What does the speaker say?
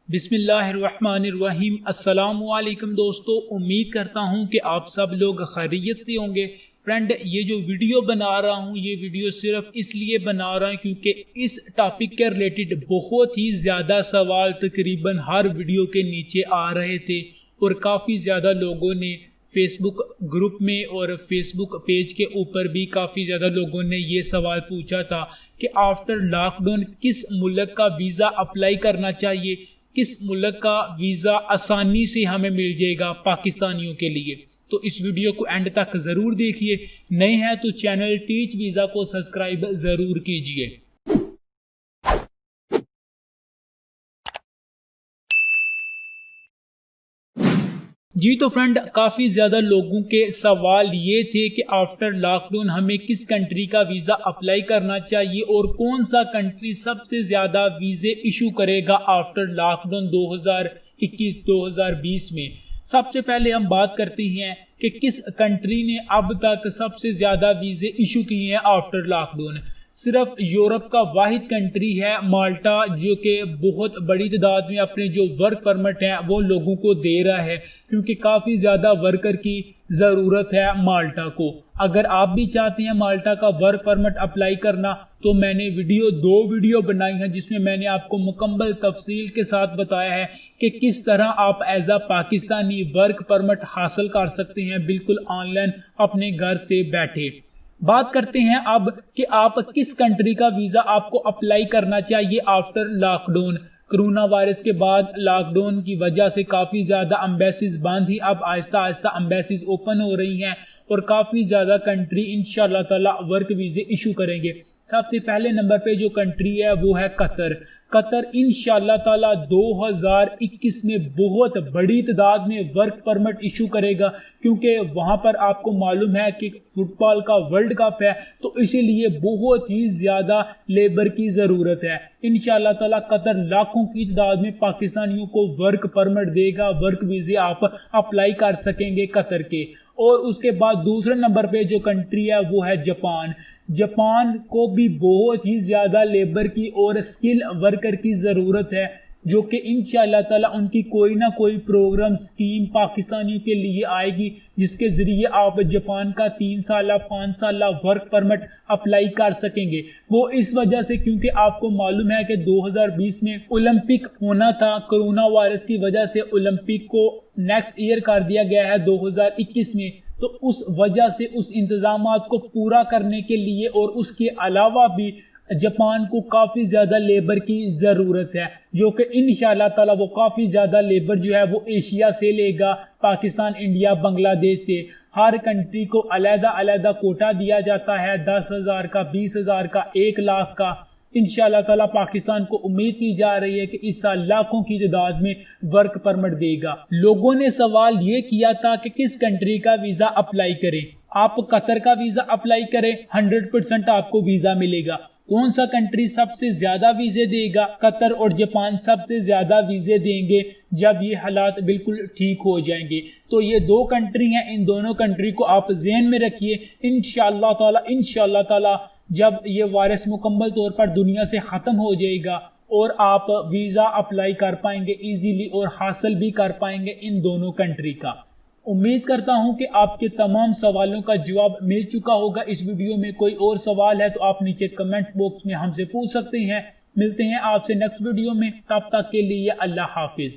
बिस्मिल्लाहिर्रहमानिर्रहीम। अस्सलामुअलैकुम दोस्तों, उम्मीद करता हूँ कि आप सब लोग खैरियत से होंगे। फ्रेंड, ये जो वीडियो बना रहा हूँ ये वीडियो सिर्फ इसलिए बना रहा हूँ क्योंकि इस टॉपिक के रिलेटेड बहुत ही ज़्यादा सवाल तकरीबन हर वीडियो के नीचे आ रहे थे और काफ़ी ज़्यादा लोगों ने फेसबुक ग्रुप में और फेसबुक पेज के ऊपर भी काफ़ी ज़्यादा लोगों ने ये सवाल पूछा था कि आफ्टर लॉकडाउन किस मुल्क का वीज़ा अप्लाई करना चाहिए, किस मुल्क का वीज़ा आसानी से हमें मिल जाएगा पाकिस्तानियों के लिए। तो इस वीडियो को एंड तक ज़रूर देखिए। नए हैं तो चैनल टीच वीज़ा को सब्सक्राइब ज़रूर कीजिए। जी तो फ्रेंड, काफ़ी ज़्यादा लोगों के सवाल ये थे कि आफ्टर लॉकडाउन हमें किस कंट्री का वीज़ा अप्लाई करना चाहिए और कौन सा कंट्री सबसे ज़्यादा वीज़े इशू करेगा आफ्टर लॉकडाउन 2021-2020 में। सबसे पहले हम बात करते हैं कि किस कंट्री ने अब तक सबसे ज़्यादा वीज़े इशू किए हैं आफ्टर लॉकडाउन। सिर्फ यूरोप का वाहिद कंट्री है माल्टा, जो कि बहुत बड़ी तादाद में अपने जो वर्क परमिट है वो लोगों को दे रहा है क्योंकि काफ़ी ज़्यादा वर्कर की ज़रूरत है माल्टा को। अगर आप भी चाहते हैं माल्टा का वर्क परमिट अप्लाई करना तो मैंने दो वीडियो बनाई हैं जिसमें मैंने आपको मुकम्मल तफसील के साथ बताया है कि किस तरह आप as a Pakistani work permit हासिल कर सकते हैं बिल्कुल ऑनलाइन अपने घर से बैठे। बात करते हैं अब कि आप किस कंट्री का वीज़ा आपको अप्लाई करना चाहिए आफ्टर लॉकडाउन। कोरोना वायरस के बाद लॉकडाउन की वजह से काफ़ी ज़्यादा एम्बेसीज बंद ही, अब आहिस्ता आहिस्ता एम्बेसीज ओपन हो रही हैं और काफ़ी ज़्यादा कंट्री इंशाल्लाह ताला वर्क वीज़े इशू करेंगे। सबसे पहले नंबर पे जो कंट्री है वो है कतर। कतर इंशाल्लाह ताला 2021 में बहुत बड़ी तादाद में वर्क परमिट इशू करेगा क्योंकि वहाँ पर आपको मालूम है कि फुटबॉल का वर्ल्ड कप है, तो इसीलिए बहुत ही ज़्यादा लेबर की ज़रूरत है। इंशाल्लाह ताला कतर लाखों की तादाद में पाकिस्तानियों को वर्क परमिट देगा, वर्क वीज़े आप अप्लाई कर सकेंगे कतर के। और उसके बाद दूसरे नंबर पे जो कंट्री है वो है जापान। जापान को भी बहुत ही ज़्यादा लेबर की और स्किल वर्कर की ज़रूरत है, जो कि इंशाल्लाह ताला उनकी कोई ना कोई प्रोग्राम स्कीम पाकिस्तानियों के लिए आएगी जिसके ज़रिए आप जापान का 3 साल 5 साल वर्क परमिट अप्लाई कर सकेंगे। वो इस वजह से क्योंकि आपको मालूम है कि 2020 में ओलंपिक होना था, कोरोना वायरस की वजह से ओलंपिक को नेक्स्ट ईयर कर दिया गया है 2021 में। तो उस वजह से उस इंतजामात को पूरा करने के लिए और उसके अलावा भी जापान को काफ़ी ज़्यादा लेबर की ज़रूरत है, जो कि इंशाल्लाह ताला वो काफ़ी ज़्यादा लेबर जो है वो एशिया से लेगा, पाकिस्तान, इंडिया, बांग्लादेश से। हर कंट्री को अलग अलग कोटा दिया जाता है, 10,000 का, 20,000 का, 1 लाख का। इंशाल्लाह ताला पाकिस्तान को उम्मीद की जा रही है कि इस साल लाखों की तादाद में वर्क परमिट देगा। लोगों ने सवाल ये किया था कि किस कंट्री का वीज़ा अप्लाई करें। आप कतर का वीज़ा अप्लाई करें, 100% आपको वीज़ा मिलेगा। कौन सा कंट्री सबसे ज्यादा वीजे देगा? कतर और जापान सबसे ज्यादा वीजे देंगे जब ये हालात बिल्कुल ठीक हो जाएंगे। तो ये दो कंट्री हैं, इन दोनों कंट्री को आप ज़हन में रखिए। इंशाल्लाह ताला जब ये वायरस मुकम्मल तौर पर दुनिया से ख़त्म हो जाएगा और आप वीज़ा अप्लाई कर पाएंगे इजीली और हासिल भी कर पाएंगे इन दोनों कंट्री का। उम्मीद करता हूं कि आपके तमाम सवालों का जवाब मिल चुका होगा। इस वीडियो में कोई और सवाल है तो आप नीचे कमेंट बॉक्स में हमसे पूछ सकते हैं। मिलते हैं आपसे नेक्स्ट वीडियो में, तब तक के लिए अल्लाह हाफिज।